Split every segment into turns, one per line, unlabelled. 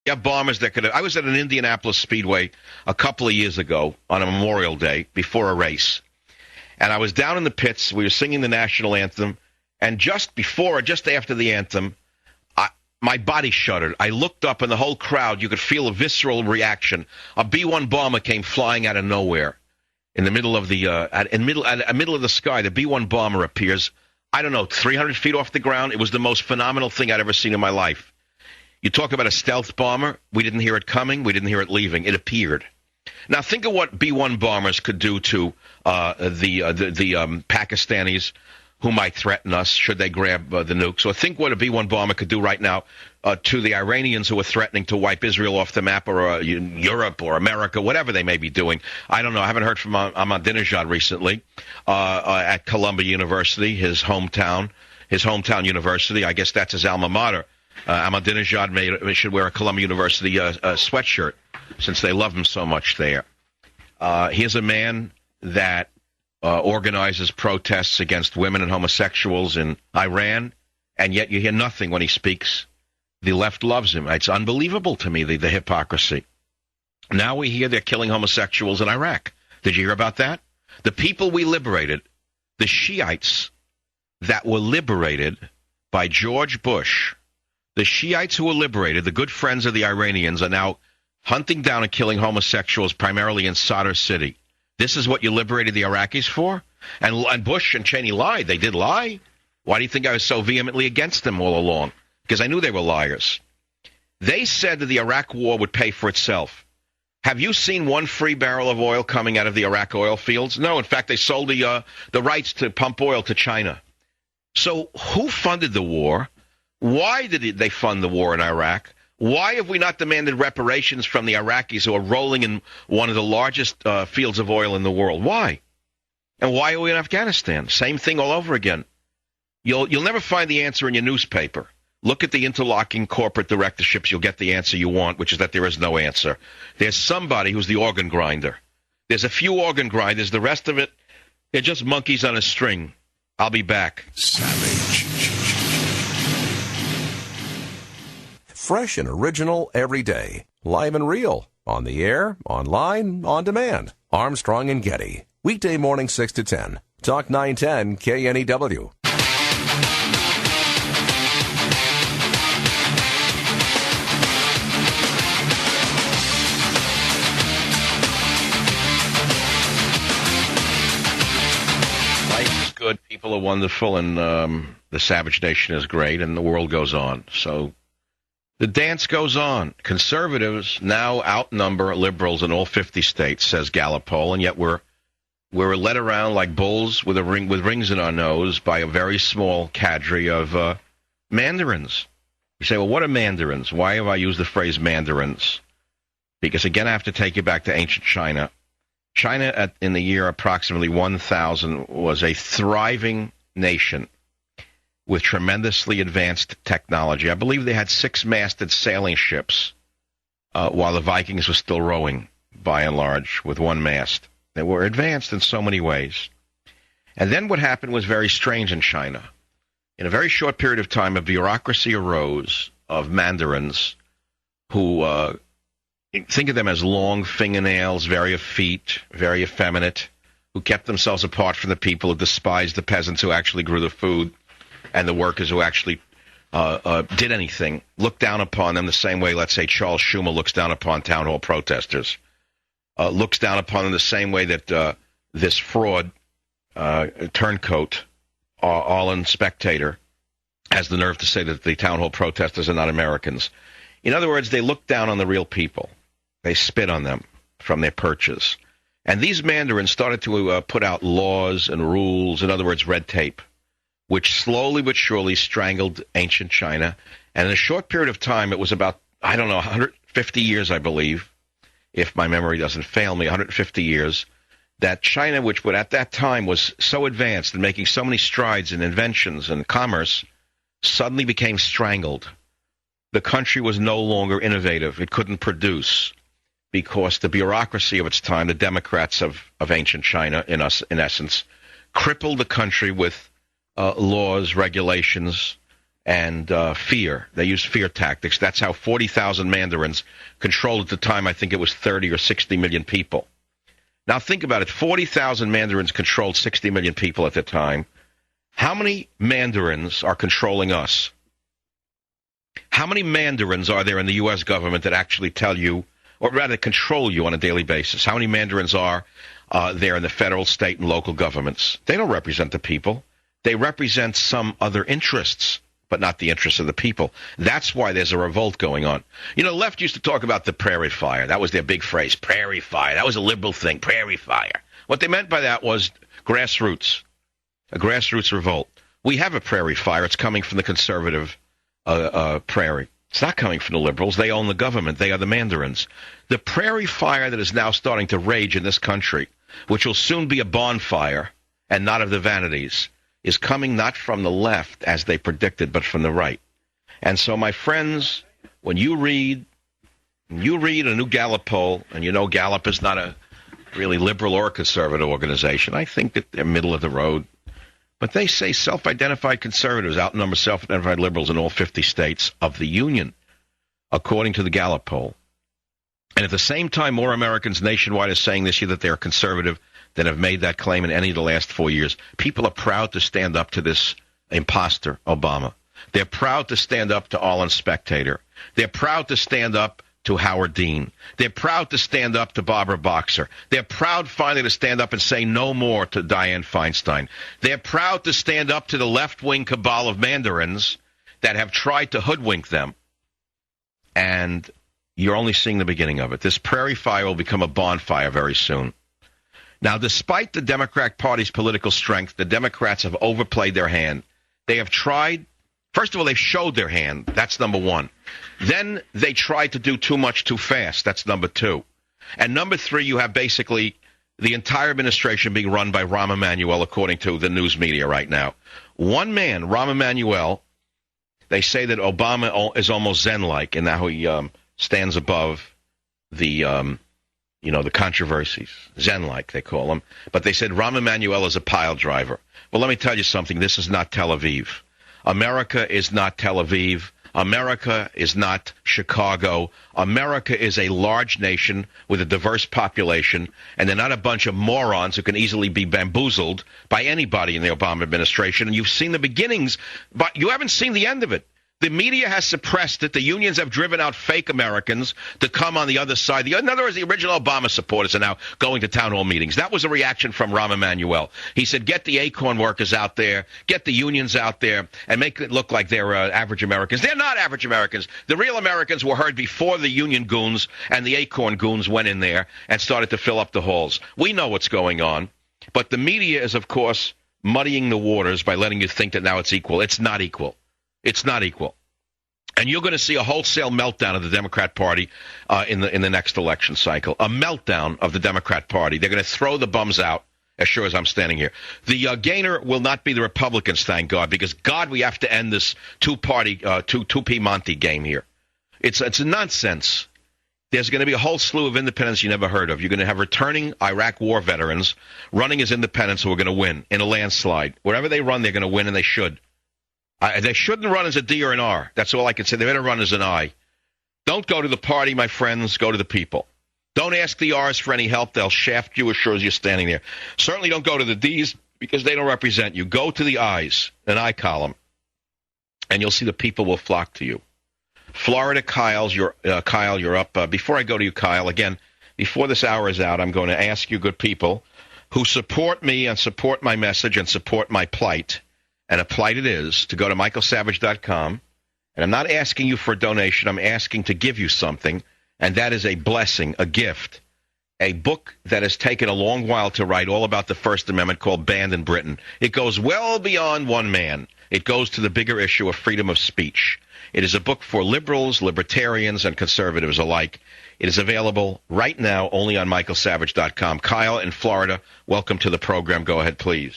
You have bombers that could have. I was at an Indianapolis Speedway a couple of years ago on a Memorial Day before a race. And I was down in the pits. We were singing the national anthem. And just before or just after the anthem, my body shuddered. I looked up, and the whole crowd, you could feel a visceral reaction. A B-1 bomber came flying out of nowhere in the middle of the middle of the sky. The B-1 bomber appears, I don't know, 300 feet off the ground. It was the most phenomenal thing I'd ever seen in my life. You talk about a stealth bomber. We didn't hear it coming. We didn't hear it leaving. It appeared. Now, think of what B-1 bombers could do to the Pakistanis who might threaten us should they grab the nukes. Or think what a B-1 bomber could do right now to the Iranians who are threatening to wipe Israel off the map, or Europe or America, whatever they may be doing. I don't know. I haven't heard from Ahmadinejad recently at Columbia University, his hometown university. I guess that's his alma mater. Ahmadinejad should wear a Columbia University sweatshirt since they love him so much there. Here's a man that organizes protests against women and homosexuals in Iran, and yet you hear nothing when he speaks. The left loves him. It's unbelievable to me, the hypocrisy. Now we hear they're killing homosexuals in Iraq. Did you hear about that? The people we liberated, the Shiites that were liberated by George Bush, the Shiites who were liberated, the good friends of the Iranians, are now hunting down and killing homosexuals primarily in Sadr City. This is what you liberated the Iraqis for? And Bush and Cheney lied. They did lie. Why do you think I was so vehemently against them all along? Because I knew they were liars. They said that the Iraq war would pay for itself. Have you seen one free barrel of oil coming out of the Iraq oil fields? No. In fact, they sold the rights to pump oil to China. So who funded the war? Why did they fund the war in Iraq? Why have we not demanded reparations from the Iraqis who are rolling in one of the largest fields of oil in the world? Why? And why are we in Afghanistan? Same thing all over again. You'll never find the answer in your newspaper. Look at the interlocking corporate directorships. You'll get the answer you want, which is that there is no answer. There's somebody who's the organ grinder. There's a few organ grinders. The rest of it, they're just monkeys on a string. I'll be back.
Savage. Fresh and original every day. Live and real. On the air, online, on demand. Armstrong and Getty. Weekday morning 6 to 10. Talk 910 KNEW.
Life is good. People are wonderful. And the Savage Nation is great. And the world goes on. So the dance goes on. Conservatives now outnumber liberals in all 50 states, says Gallup poll, and yet we're led around like bulls with rings in our nose by a very small cadre of mandarins. You say, well, what are mandarins? Why have I used the phrase mandarins? Because, again, I have to take you back to ancient China. China, in the year approximately 1000, was a thriving nation with tremendously advanced technology. I believe they had 6-masted sailing ships while the Vikings were still rowing, by and large, with one mast. They were advanced in so many ways. And then what happened was very strange in China. In a very short period of time, a bureaucracy arose of mandarins who, think of them as long fingernails, very effete, very effeminate, who kept themselves apart from the people, who despised the peasants who actually grew the food, and the workers who actually did anything, looked down upon them the same way, let's say, Charles Schumer looks down upon town hall protesters, looks down upon them the same way that this fraud turncoat, all-in spectator, has the nerve to say that the town hall protesters are not Americans. In other words, they look down on the real people. They spit on them from their perches. And these mandarins started to put out laws and rules, in other words, red tape, which slowly but surely strangled ancient China. And in a short period of time, it was about, 150 years, I believe, if my memory doesn't fail me, 150 years, that China, which at that time was so advanced and making so many strides in inventions and commerce, suddenly became strangled. The country was no longer innovative. It couldn't produce because the bureaucracy of its time, the Democrats of ancient China, in essence, crippled the country with laws, regulations, and fear. They use fear tactics. That's how 40,000 mandarins controlled at the time, I think it was 30 or 60 million people. Now think about it. 40,000 mandarins controlled 60 million people at the time. How many mandarins are controlling us? How many mandarins are there in the U.S. government that actually tell you, or rather control you on a daily basis? How many mandarins are there in the federal, state, and local governments? They don't represent the people. They represent some other interests, but not the interests of the people. That's why there's a revolt going on. You know, the left used to talk about the prairie fire. That was their big phrase, prairie fire. That was a liberal thing, prairie fire. What they meant by that was grassroots, a grassroots revolt. We have a prairie fire. It's coming from the conservative prairie. It's not coming from the liberals. They own the government. They are the mandarins. The prairie fire that is now starting to rage in this country, which will soon be a bonfire and not of the vanities, is coming not from the left, as they predicted, but from the right. And so, my friends, when you read a new Gallup poll, and you know Gallup is not a really liberal or conservative organization, I think that they're middle of the road. But they say self-identified conservatives outnumber self-identified liberals in all 50 states of the Union, according to the Gallup poll. And at the same time, more Americans nationwide are saying this year that they're conservative than have made that claim in any of the last 4 years. People are proud to stand up to this imposter, Obama. They're proud to stand up to All in Spectator. They're proud to stand up to Howard Dean. They're proud to stand up to Barbara Boxer. They're proud finally to stand up and say no more to Dianne Feinstein. They're proud to stand up to the left-wing cabal of mandarins that have tried to hoodwink them. And you're only seeing the beginning of it. This prairie fire will become a bonfire very soon. Now, despite the Democrat Party's political strength, the Democrats have overplayed their hand. They have tried. First of all, they've showed their hand. That's number one. Then they tried to do too much too fast. That's number two. And number three, you have basically the entire administration being run by Rahm Emanuel, according to the news media right now. One man, Rahm Emanuel, they say that Obama is almost Zen-like in how he stands above the the controversies. Zen-like, they call him. But they said Rahm Emanuel is a pile driver. Well, let me tell you something. This is not Tel Aviv. America is not Tel Aviv. America is not Chicago. America is a large nation with a diverse population, and they're not a bunch of morons who can easily be bamboozled by anybody in the Obama administration. And you've seen the beginnings, but you haven't seen the end of it. The media has suppressed it. The unions have driven out fake Americans to come on the other side. In other words, the original Obama supporters are now going to town hall meetings. That was a reaction from Rahm Emanuel. He said, get the Acorn workers out there, get the unions out there, and make it look like they're average Americans. They're not average Americans. The real Americans were heard before the union goons and the Acorn goons went in there and started to fill up the halls. We know what's going on. But the media is, of course, muddying the waters by letting you think that now it's equal. It's not equal. It's not equal. And you're going to see a wholesale meltdown of the Democrat Party in the next election cycle. A meltdown of the Democrat Party. They're going to throw the bums out, as sure as I'm standing here. The gainer will not be the Republicans, thank God, because, God, we have to end this two-party, two-P Monty game here. It's a nonsense. There's going to be a whole slew of independents you never heard of. You're going to have returning Iraq war veterans running as independents who are going to win in a landslide. Wherever they run, they're going to win, and they should. They shouldn't run as a D or an R. That's all I can say. They better run as an I. Don't go to the party, my friends. Go to the people. Don't ask the R's for any help. They'll shaft you as sure as you're standing there. Certainly don't go to the D's because they don't represent you. Go to the I's, an I column, and you'll see the people will flock to you. Florida, Kyle, you're up. Before I go to you, Kyle, again, before this hour is out, I'm going to ask you, good people, who support me and support my message and support my plight, and a plight it is, to go to michaelsavage.com. And I'm not asking you for a donation. I'm asking to give you something, and that is a blessing, a gift, a book that has taken a long while to write, all about the First Amendment, called Banned in Britain. It goes well beyond one man. It goes to the bigger issue of freedom of speech. It is a book for liberals, libertarians, and conservatives alike. It is available right now only on michaelsavage.com. Kyle in Florida, welcome to the program. Go ahead, please.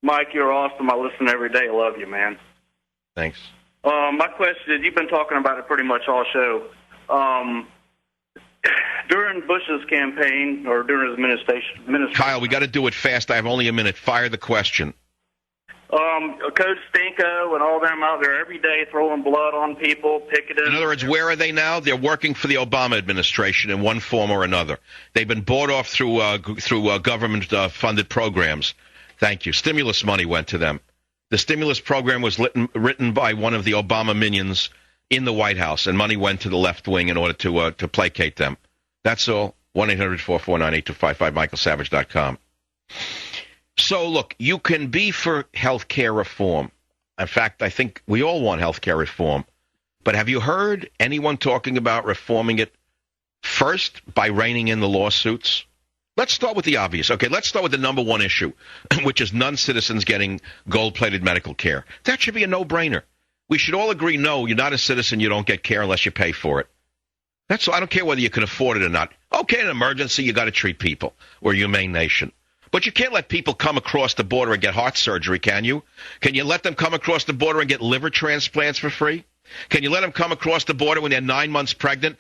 Mike, you're awesome. I listen every day. I love you, man.
Thanks.
My question is, you've been talking about it pretty much all show. During Bush's campaign, or during his administration...
Kyle, we got to do it fast. I have only a minute. Fire the question.
Coach Stinko and all them out there every day throwing blood on people, picketing.
In other words, where are they now? They're working for the Obama administration in one form or another. They've been bought off through government-funded programs. Thank you. Stimulus money went to them. The stimulus program was written by one of the Obama minions in the White House, and money went to the left wing in order to placate them. That's all. 1-800-449-8255, michaelsavage.com. So, look, you can be for health care reform. In fact, I think we all want health care reform. But have you heard anyone talking about reforming it first by reining in the lawsuits? Let's start with the obvious. Okay, let's start with the number one issue, which is non-citizens getting gold-plated medical care. That should be a no-brainer. We should all agree, no, you're not a citizen, you don't get care unless you pay for it. That's I don't care whether you can afford it or not. Okay, in an emergency, you got to treat people. We're a humane nation. But you can't let people come across the border and get heart surgery, can you? Can you let them come across the border and get liver transplants for free? Can you let them come across the border when they're 9 months pregnant